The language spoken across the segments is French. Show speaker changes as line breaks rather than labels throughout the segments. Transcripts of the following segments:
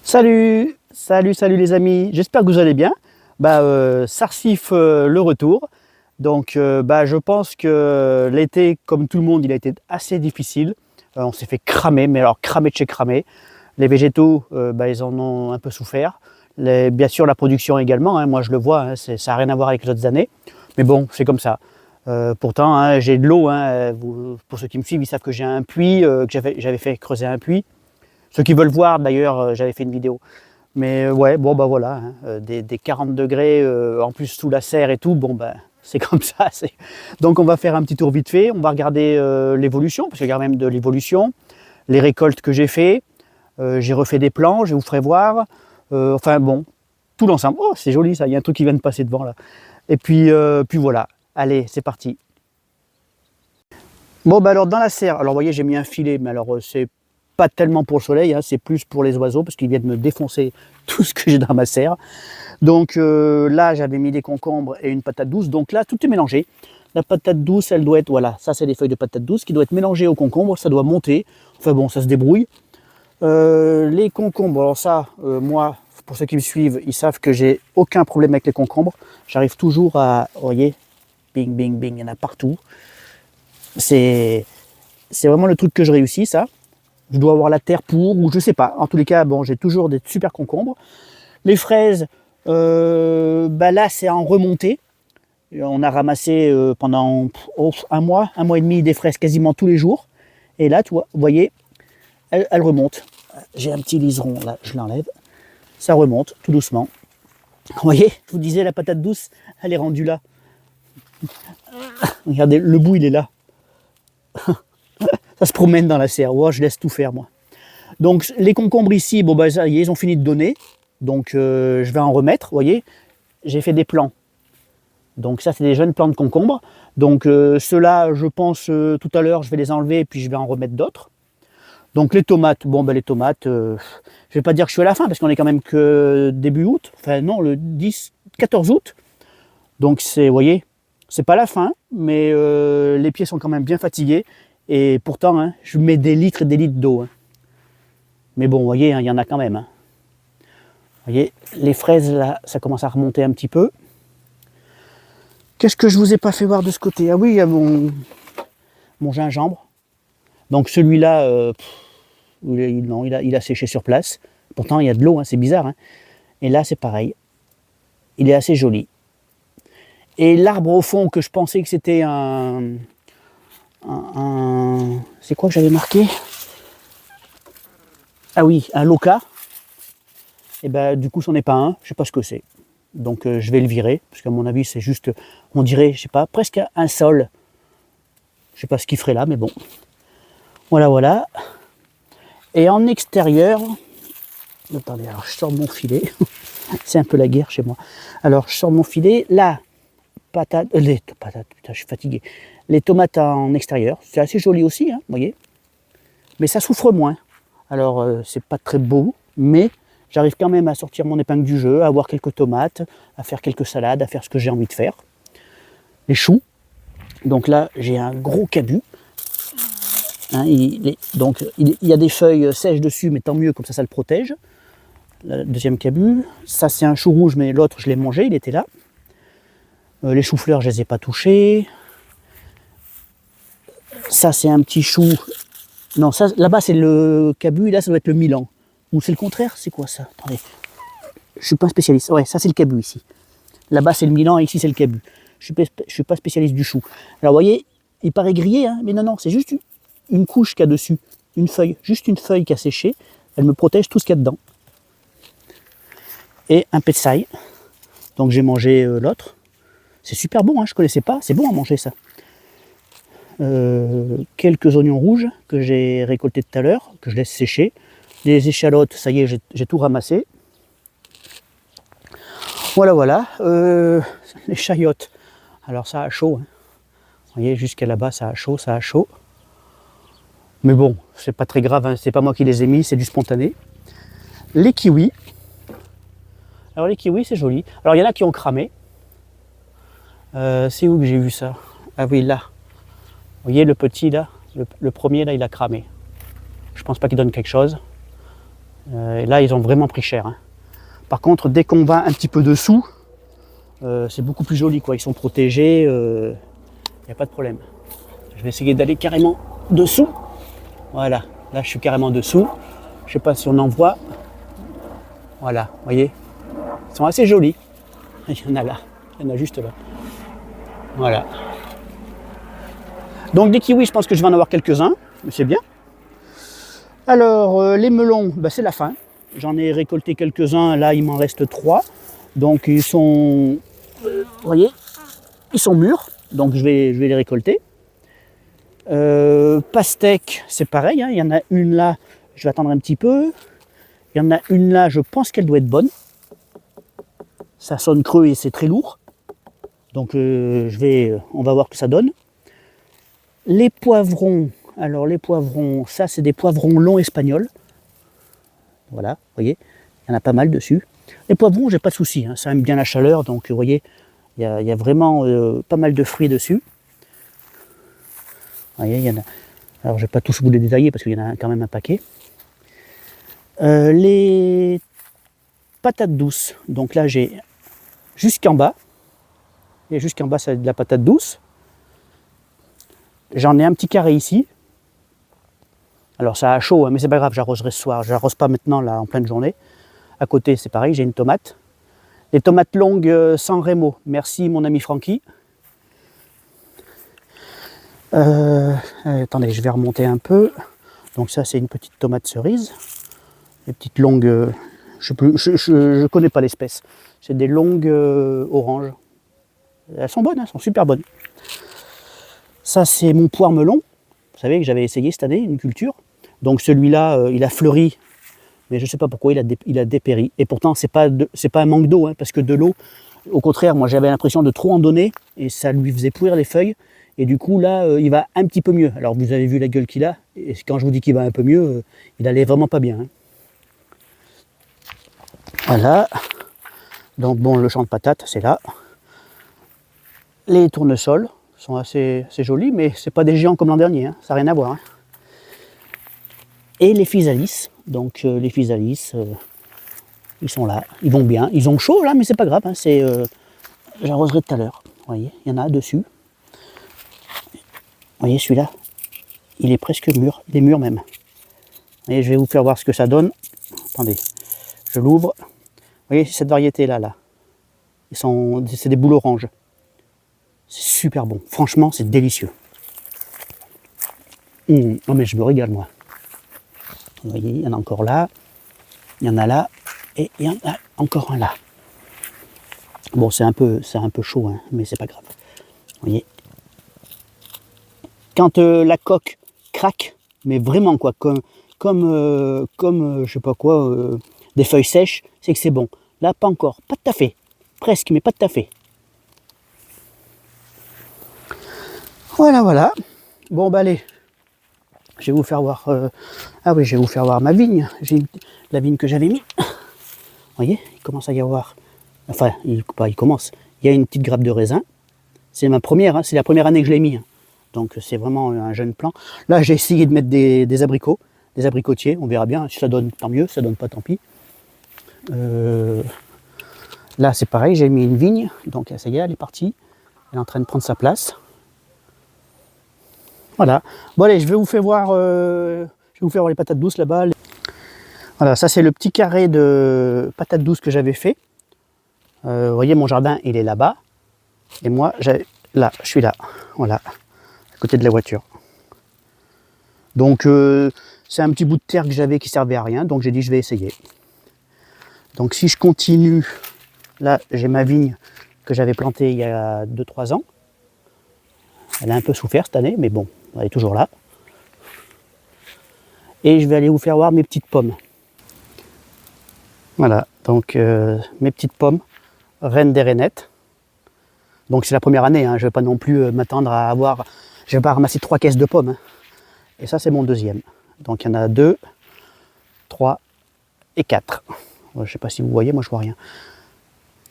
Salut, salut les amis, j'espère que vous allez bien. Sarsif le retour. Donc je pense que l'été, comme tout le monde, il a été assez difficile. On s'est fait cramer, mais alors cramer de chez cramer. Les végétaux, ils en ont un peu souffert. Bien sûr la production également, hein, moi je le vois, hein, ça n'a rien à voir avec les autres années. Mais bon, c'est comme ça. Pourtant, hein, j'ai de l'eau. Hein, pour ceux qui me suivent, ils savent que j'ai un puits, que j'avais fait creuser un puits. Ceux qui veulent voir, d'ailleurs, j'avais fait une vidéo. Mais ouais, bon bah voilà, hein, des 40 degrés, en plus sous la serre et tout, c'est comme ça. Donc on va faire un petit tour vite fait, on va regarder l'évolution, parce qu'il y a quand même de l'évolution, les récoltes que j'ai fait, j'ai refait des plans, je vous ferai voir, enfin bon, tout l'ensemble. Oh c'est joli ça, il y a un truc qui vient de passer devant là. Et puis voilà, allez c'est parti. Bon alors dans la serre, alors vous voyez j'ai mis un filet, mais alors c'est pas tellement pour le soleil, hein, c'est plus pour les oiseaux parce qu'ils viennent me défoncer tout ce que j'ai dans ma serre. Donc là, j'avais mis des concombres et une patate douce. Donc là, tout est mélangé. La patate douce, elle doit être, voilà, ça c'est des feuilles de patate douce qui doivent être mélangées au concombre, ça doit monter. Enfin bon, ça se débrouille. Les concombres, alors ça, moi, pour ceux qui me suivent, ils savent que j'ai aucun problème avec les concombres. J'arrive toujours à, vous voyez, bing, bing, bing, il y en a partout. C'est vraiment le truc que je réussis, ça. Je dois avoir la terre pour, ou je sais pas. En tous les cas, bon, j'ai toujours des super concombres. Les fraises, là, c'est en remontée. On a ramassé pendant un mois et demi des fraises quasiment tous les jours. Et là, vous voyez, elle remonte. J'ai un petit liseron, là, je l'enlève. Ça remonte, tout doucement. Vous voyez, je vous disais, la patate douce, elle est rendue là. Regardez, le bout, il est là. Ça se promène dans la serre. Oh, je laisse tout faire, moi. Donc, les concombres ici, ça y est, ils ont fini de donner. Donc, je vais en remettre. Vous voyez, j'ai fait des plants. Donc, ça, c'est des jeunes plants de concombres. Donc, ceux-là, je pense, tout à l'heure, je vais les enlever et puis je vais en remettre d'autres. Donc, les tomates, les tomates, je ne vais pas dire que je suis à la fin parce qu'on est quand même que début août. Enfin, non, le 14 août. Donc, vous voyez, c'est pas la fin, mais les pieds sont quand même bien fatigués. Et pourtant, hein, je mets des litres et des litres d'eau. Hein. Mais bon, vous voyez, hein, il y en a quand même. Hein. Vous voyez, les fraises, là, ça commence à remonter un petit peu. Qu'est-ce que je vous ai pas fait voir de ce côté? Ah oui, il y a mon gingembre. Donc celui-là, il a séché sur place. Pourtant, il y a de l'eau, hein, c'est bizarre. Hein. Et là, c'est pareil. Il est assez joli. Et l'arbre au fond, que je pensais que c'était c'est quoi que j'avais marqué? Ah oui, un loca. Et du coup, c'en est pas un. Je sais pas ce que c'est. Donc, je vais le virer. Parce qu'à mon avis, c'est juste, on dirait, je sais pas, presque un sol. Je sais pas ce qu'il ferait là, mais bon. Voilà, voilà. Et en extérieur, attendez, alors je sors mon filet. C'est un peu la guerre chez moi. Alors, je sors mon filet. Là, les patates, putain, je suis fatigué. Les tomates en extérieur, c'est assez joli aussi, hein, vous voyez. Mais ça souffre moins. Alors, c'est pas très beau, mais j'arrive quand même à sortir mon épingle du jeu, à avoir quelques tomates, à faire quelques salades, à faire ce que j'ai envie de faire. Les choux. Donc là, j'ai un gros cabut. Hein, il y a des feuilles sèches dessus, mais tant mieux, comme ça le protège. Le deuxième cabut. Ça, c'est un chou rouge, mais l'autre, je l'ai mangé, il était là. Les choux-fleurs, je ne les ai pas touchés. Ça, c'est un petit chou. Non, ça, là-bas, c'est le cabut, et là, ça doit être le Milan. Ou c'est le contraire, c'est quoi ça? Attendez. Je ne suis pas un spécialiste. Ouais, ça, c'est le cabut ici. Là-bas, c'est le Milan, et ici, c'est le cabut. Je ne suis pas spécialiste du chou. Alors, vous voyez, il paraît grillé, hein, mais non, c'est juste une couche qu'il y a dessus. Une feuille, juste une feuille qui a séché. Elle me protège tout ce qu'il y a dedans. Et un petsai. Donc, j'ai mangé l'autre. C'est super bon, hein, je ne connaissais pas. C'est bon à manger, ça. Quelques oignons rouges que j'ai récoltés tout à l'heure, que je laisse sécher. Les échalotes, ça y est, j'ai tout ramassé. Voilà. Les chayotes. Alors ça a chaud. Hein. Vous voyez, jusqu'à là-bas, ça a chaud. Mais bon, c'est pas très grave, hein. C'est pas moi qui les ai mis, c'est du spontané. Les kiwis. Alors les kiwis, c'est joli. Alors il y en a qui ont cramé. C'est où que j'ai vu ça? Ah oui, là. Vous voyez, le petit, là, le premier, là, il a cramé. Je pense pas qu'il donne quelque chose. Et là, ils ont vraiment pris cher. Hein. Par contre, dès qu'on va un petit peu dessous, c'est beaucoup plus joli, quoi. Ils sont protégés, il n'y a pas de problème. Je vais essayer d'aller carrément dessous. Voilà, là je suis carrément dessous. Je ne sais pas si on en voit. Voilà, vous voyez, ils sont assez jolis. Il y en a là, il y en a juste là. Voilà. Donc des kiwis, je pense que je vais en avoir quelques-uns, mais c'est bien. Alors, les melons, bah, c'est la fin. J'en ai récolté quelques-uns, là il m'en reste 3. Donc ils sont, vous voyez, ils sont mûrs, donc je vais les récolter. Pastèque, c'est pareil, hein. Il y en a une là, je vais attendre un petit peu. Il y en a une là, je pense qu'elle doit être bonne. Ça sonne creux et c'est très lourd. Donc on va voir ce que ça donne. Les poivrons, alors les poivrons, ça c'est des poivrons longs espagnols. Voilà, vous voyez, il y en a pas mal dessus. Les poivrons, j'ai pas de souci, hein, ça aime bien la chaleur, donc vous voyez, il y a vraiment pas mal de fruits dessus. Vous voyez, il y en a. Alors je vais pas tous vous les détailler parce qu'il y en a quand même un paquet. Les patates douces, donc là j'ai jusqu'en bas, et jusqu'en bas c'est de la patate douce. J'en ai un petit carré ici. Alors ça a chaud, hein, mais c'est pas grave, j'arroserai ce soir. Je n'arrose pas maintenant là en pleine journée. À côté c'est pareil, j'ai une tomate. Les tomates longues sans rémo. Merci mon ami Francky. Attendez, je vais remonter un peu. Donc ça c'est une petite tomate cerise. Les petites longues, je connais pas l'espèce. C'est des longues oranges. Elles sont bonnes, hein, elles sont super bonnes. Ça c'est mon poire melon. Vous savez que j'avais essayé cette année une culture. Donc celui-là, il a fleuri, mais je ne sais pas pourquoi il a dépéri. Et pourtant, c'est pas un manque d'eau, hein, parce que de l'eau, au contraire, moi j'avais l'impression de trop en donner, et ça lui faisait pourrir les feuilles. Et du coup, là, il va un petit peu mieux. Alors vous avez vu la gueule qu'il a, et quand je vous dis qu'il va un peu mieux, il allait vraiment pas bien. Hein. Voilà. Donc bon, le champ de patates, c'est là. Les tournesols sont assez jolis, mais c'est pas des géants comme l'an dernier, hein, ça n'a rien à voir. Hein. Et les physalis, donc les physalis, ils sont là, ils vont bien, ils ont chaud là, mais c'est pas grave, hein, j'arroserai tout à l'heure. Vous voyez, il y en a dessus. Vous voyez celui-là, il est presque mûr, il est mûr même. Et je vais vous faire voir ce que ça donne. Attendez, je l'ouvre. Vous voyez cette variété là, c'est des boules oranges. C'est super bon, franchement c'est délicieux. Oh mais je me régale moi. Vous voyez, il y en a encore là, il y en a là, et il y en a encore un là. Bon, c'est un peu chaud, hein, mais c'est pas grave. Vous voyez. Quand la coque craque, mais vraiment quoi, comme je sais pas quoi, des feuilles sèches, c'est que c'est bon. Là, pas encore, pas tout à fait, presque, mais pas tout à fait. Voilà, voilà. Bon, bah allez. Je vais vous faire voir. Ah oui, je vais vous faire voir ma vigne. La vigne que j'avais mis. Vous voyez, il commence à y avoir. Enfin, il commence. Il y a une petite grappe de raisin. C'est ma première, hein, c'est la première année que je l'ai mis. Hein. Donc c'est vraiment un jeune plant. Là, j'ai essayé de mettre des abricots, des abricotiers. On verra bien. Si ça donne, tant mieux. Si ça donne pas, tant pis. Là, c'est pareil. J'ai mis une vigne. Donc ça y est, elle est partie. Elle est en train de prendre sa place. Voilà. Bon allez, je vais vous faire voir les patates douces là-bas. Voilà, ça c'est le petit carré de patates douces que j'avais fait. Vous voyez, mon jardin, il est là-bas. Et moi, là, je suis là. Voilà, à côté de la voiture. Donc, c'est un petit bout de terre que j'avais qui servait à rien. Donc, j'ai dit, je vais essayer. Donc, si je continue, là, j'ai ma vigne que j'avais plantée il y a 2-3 ans. Elle a un peu souffert cette année, mais bon, elle est toujours là. Et je vais aller vous faire voir mes petites pommes. Voilà, donc mes petites pommes, reines des rainettes. Donc c'est la première année, hein, je ne vais pas non plus m'attendre à avoir... Je ne vais pas ramasser 3 caisses de pommes. Hein. Et ça c'est mon deuxième. Donc il y en a 2, 3 et 4. Je ne sais pas si vous voyez, moi je vois rien.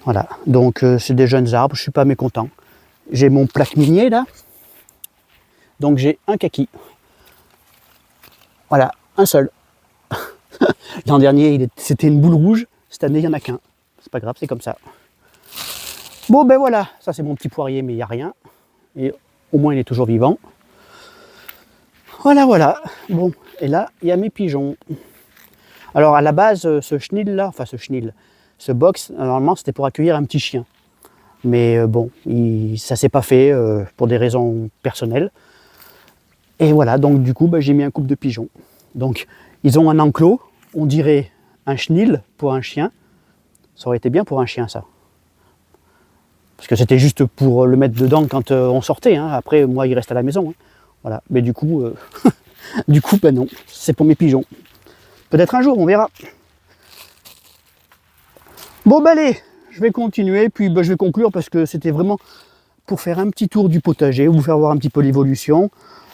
Voilà, donc c'est des jeunes arbres, je ne suis pas mécontent. J'ai mon plaque minier là. Donc j'ai un kaki. Voilà, un seul. L'an dernier, c'était une boule rouge. Cette année, il n'y en a qu'un. C'est pas grave, c'est comme ça. Bon, ben voilà. Ça, c'est mon petit poirier, mais il n'y a rien. Et au moins, il est toujours vivant. Voilà, voilà. Bon, et là, il y a mes pigeons. Alors, à la base, ce chenil-là, enfin ce box, normalement, c'était pour accueillir un petit chien. Mais bon, ça s'est pas fait pour des raisons personnelles. Et voilà, donc du coup, j'ai mis un couple de pigeons. Donc, ils ont un enclos, on dirait un chenil pour un chien. Ça aurait été bien pour un chien, ça. Parce que c'était juste pour le mettre dedans quand on sortait. Hein. Après, moi, il reste à la maison. Hein. Voilà. Mais du coup, non, c'est pour mes pigeons. Peut-être un jour, on verra. Bon, allez, je vais continuer, puis je vais conclure parce que c'était vraiment pour faire un petit tour du potager, vous faire voir un petit peu l'évolution.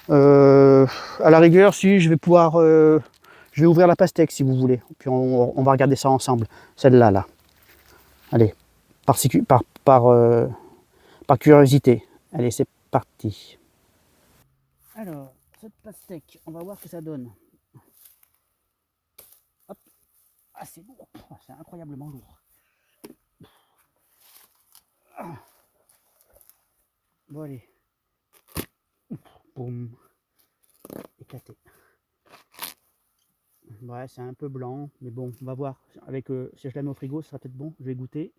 À la rigueur, si je vais pouvoir, je vais ouvrir la pastèque si vous voulez, puis on va regarder ça ensemble, celle-là, là. Allez, par curiosité. Allez, c'est parti. Alors, cette pastèque, on va voir ce que ça donne. Hop. Ah, c'est lourd, c'est incroyablement lourd. Bon, allez. Boum. Éclaté. Ouais, c'est un peu blanc, mais bon, on va voir. Avec, si je la mets au frigo, ça sera peut-être bon. Je vais goûter.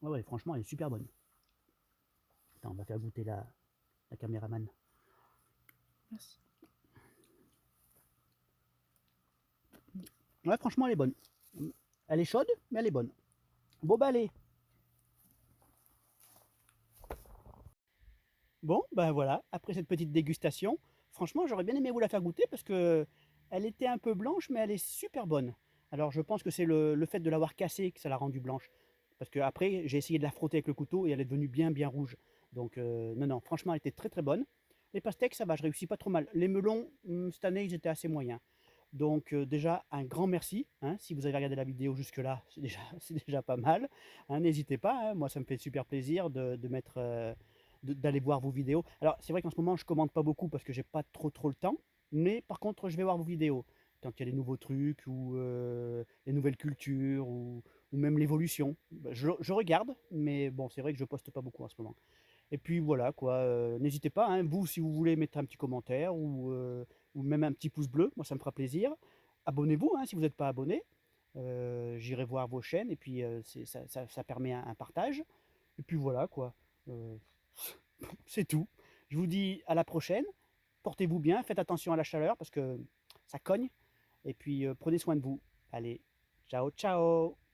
Ah ouais, franchement, elle est super bonne. Attends, on va faire goûter la caméraman. Merci. Ouais, franchement, elle est bonne. Elle est chaude, mais elle est bonne. Bon, allez. Bon, ben voilà, après cette petite dégustation, franchement, j'aurais bien aimé vous la faire goûter parce que elle était un peu blanche, mais elle est super bonne. Alors, je pense que c'est le fait de l'avoir cassée que ça l'a rendue blanche. Parce que après, j'ai essayé de la frotter avec le couteau et elle est devenue bien, bien rouge. Donc, non, non, franchement, elle était très, très bonne. Les pastèques, ça va, je réussis pas trop mal. Les melons, cette année, ils étaient assez moyens. Donc, déjà, un grand merci. Hein, si vous avez regardé la vidéo jusque-là, c'est déjà pas mal. Hein, n'hésitez pas, hein, moi, ça me fait super plaisir de mettre. D'aller voir vos vidéos. Alors, c'est vrai qu'en ce moment, je commande pas beaucoup parce que j'ai pas trop le temps, mais par contre, je vais voir vos vidéos quand il y a des nouveaux trucs ou des nouvelles cultures ou même l'évolution. Je regarde, mais bon, c'est vrai que je poste pas beaucoup en ce moment. Et puis voilà, quoi. N'hésitez pas, hein, vous, si vous voulez mettre un petit commentaire ou même un petit pouce bleu, moi, ça me fera plaisir. Abonnez-vous, hein, si vous n'êtes pas abonné. J'irai voir vos chaînes et puis ça permet un partage. Et puis voilà, quoi. Euh, c'est tout. Je vous dis à la prochaine. Portez-vous bien, faites attention à la chaleur parce que ça cogne. Et puis prenez soin de vous. Allez, ciao, ciao.